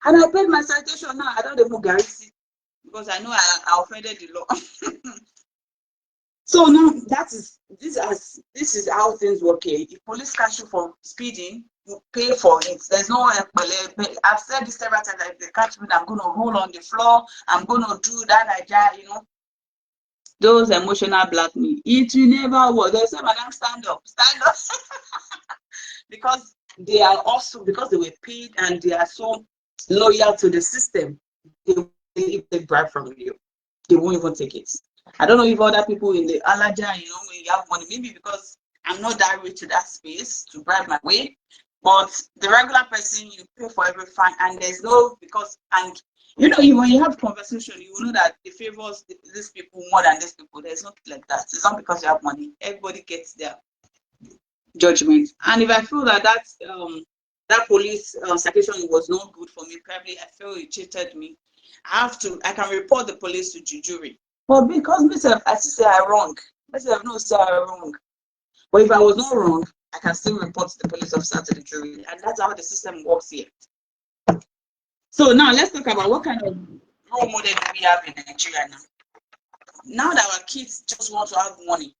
And I paid my citation now. I don't even guarantee because I know I offended the law. So now this is how things work here. If police catch you for speeding, you pay for it. There's no, I've said this several times, that if they catch me, I'm going to roll on the floor, I'm going to do that, you know. Those emotional blackmail, it will never work. They'll say, madam, stand up, stand up. Because they are also, because they were paid and they are so loyal to the system, if they bribe from you, they won't even take it. I don't know if other people in the Alaja, you know, when you have money, maybe because I'm not that rich to that space to bribe my way, but the regular person, you pay for every fine, and there's no, because, and you know, when you have conversation, you will know that it favors these people more than these people. There's nothing like that. It's not because you have money. Everybody gets their judgment. And if I feel that that police citation was not good for me, probably I feel it cheated me, I can report the police to jury. But because myself, I still say I'm wrong. Myself, no, say I'm wrong. But if I was not wrong, I can still report the police officer to the jury. And that's how the system works here. So now let's talk about what kind of role model do we have in Nigeria now. Now that our kids just want to have money.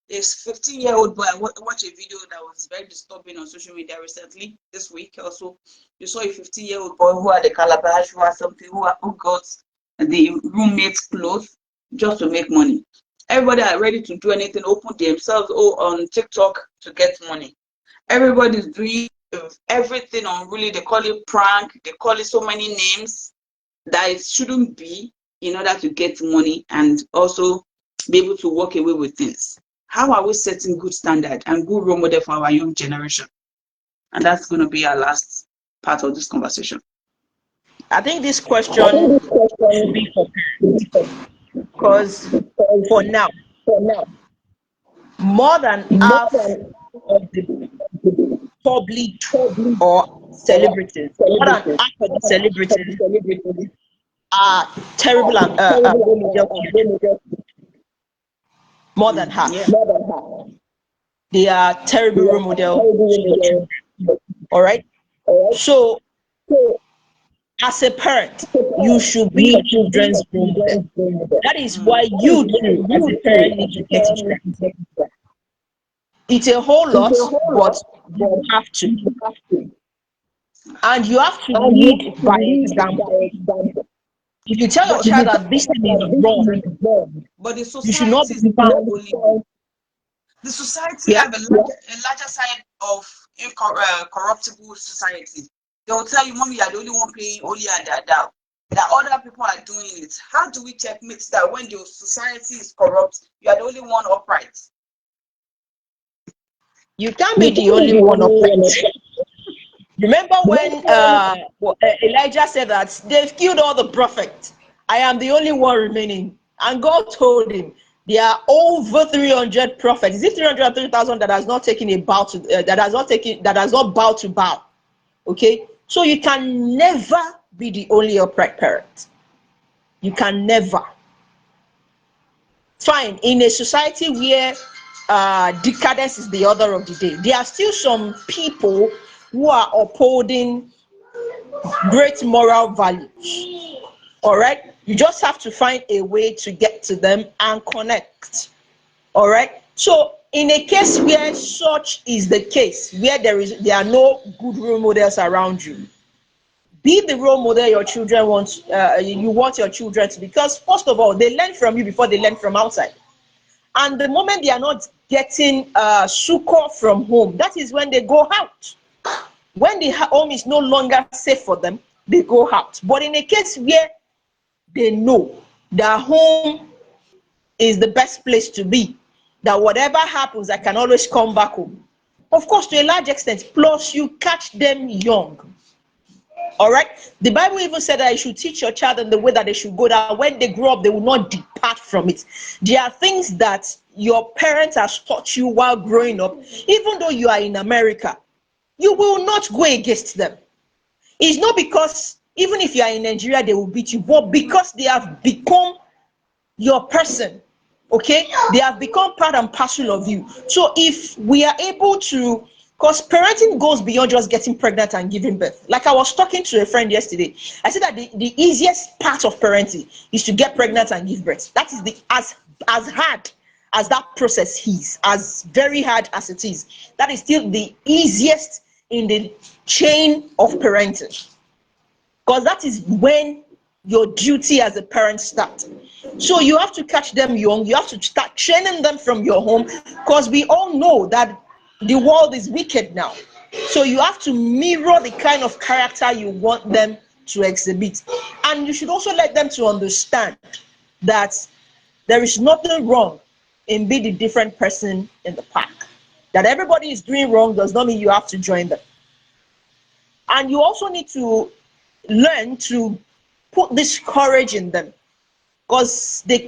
This 15-year-old boy, I watched a video that was very disturbing on social media recently, this week also. You saw a 15-year-old boy who had a calabash, who had something, who got the roommate's clothes just to make money. Everybody are ready to do anything, open themselves on TikTok to get money. Everybody's doing everything on, really, they call it prank, they call it so many names that it shouldn't be, in order to get money and also be able to walk away with things. How are we setting good standard and good role model for our young generation? And that's going to be our last part of this conversation. I think this question should be for parents, because for now, more than half of the public or celebrities, more than half of the celebrities are terrible and more than half. They are terrible role model. All right. So, as a parent, you should be your children's role model. That is why you too, as a parent, need to get it right. It's a whole lot, but you have to. And you have to lead by example. If you tell your child that this thing is wrong, but the you should not society be found. The society have a larger side of corruptible society. They will tell you, mommy, you're the only one paying only that other people are doing it. How do we checkmate that when the society is corrupt, you are the only one upright? You can't be the only one upright. Remember when Elijah said that they've killed all the prophets, I am the only one remaining, and God told him there are over 300 prophets. Is it 303,000 that has not taken a bow to that has not bowed to bow? Okay, so you can never be the only upright parent. You can never. Fine, in a society where decadence is the order of the day, there are still some people who are upholding great moral values. All right, you just have to find a way to get to them and connect. All right, so in a case where such is the case, where there are no good role models around you, be the role model your children want. You want your children to, because first of all, they learn from you before they learn from outside. And the moment they are not getting succor from home, that is when they go out. When the home is no longer safe for them, they go out. But in a case where they know that home is the best place to be, that whatever happens, I can always come back home. Of course, to a large extent, plus you catch them young. All right. The Bible even said that you should teach your child in the way that they should go, that when they grow up, they will not depart from it. There are things that your parents have taught you while growing up, even though you are in America, you will not go against them. It's not because even if you are in Nigeria, they will beat you, but because they have become your person. Okay, they have become part and parcel of you. So if we are able to, because parenting goes beyond just getting pregnant and giving birth. Like I was talking to a friend yesterday, I said that the easiest part of parenting is to get pregnant and give birth. That is as hard as that process is, as very hard as it is. That is still the easiest in the chain of parenting, because that is when your duty as a parent starts. So you have to catch them young. You have to start training them from your home, because we all know that the world is wicked now. So you have to mirror the kind of character you want them to exhibit. And you should also let them to understand that there is nothing wrong in being the different person in the pack. That everybody is doing wrong does not mean you have to join them. And you also need to learn to put this courage in them, because they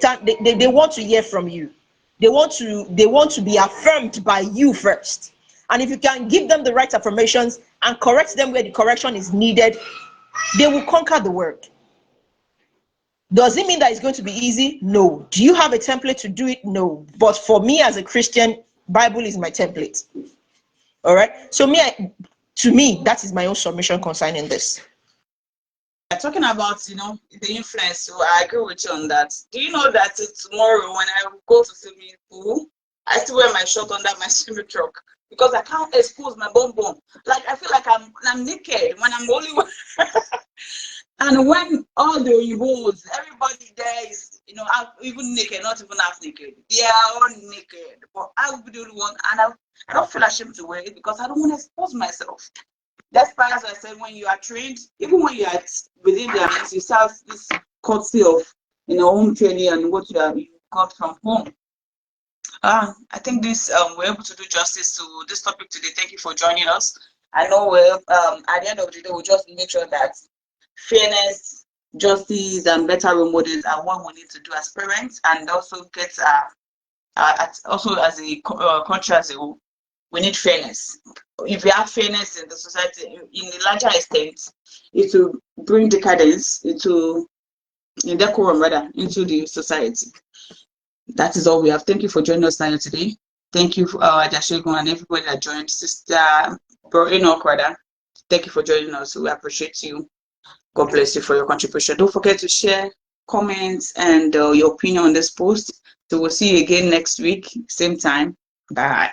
want to hear from you. They want to be affirmed by you first. And if you can give them the right affirmations and correct them where the correction is needed, they will conquer the world. Does it mean that it's going to be easy? No. Do you have a template to do it? No. But for me as a Christian, Bible is my template. All right. So to me, that is my own submission concerning this. Talking about, the influence, so I agree with you on that. Do you know that tomorrow when I go to swimming pool, I still wear my short under my swimming truck because I can't expose my bum bum. Like I feel like I'm naked when I'm only and when all the Oyinbos, everybody there is, even naked, not even half naked. They are all naked. But I will be the only one, and I don't feel ashamed to wear it because I don't want to expose myself. That's why, as I said, when you are trained, even when you are within their means, you have this courtesy of home training and what you got from home. I think this we're able to do justice to this topic today. Thank you for joining us. I know at the end of the day, we'll just make sure that fairness, justice, and better role models are what we need to do as parents, and also get also as a country as a whole. We need fairness. If we have fairness in the society, in the larger extent, it will bring decadence into decorum rather into the society. That is all we have. Thank you for joining us today. Thank you, Jashegun, and everybody that joined. Sister Enoch, rather. Thank you for joining us. We appreciate you. God bless you for your contribution. Don't forget to share, comments, and your opinion on this post. So we'll see you again next week, same time. Bye.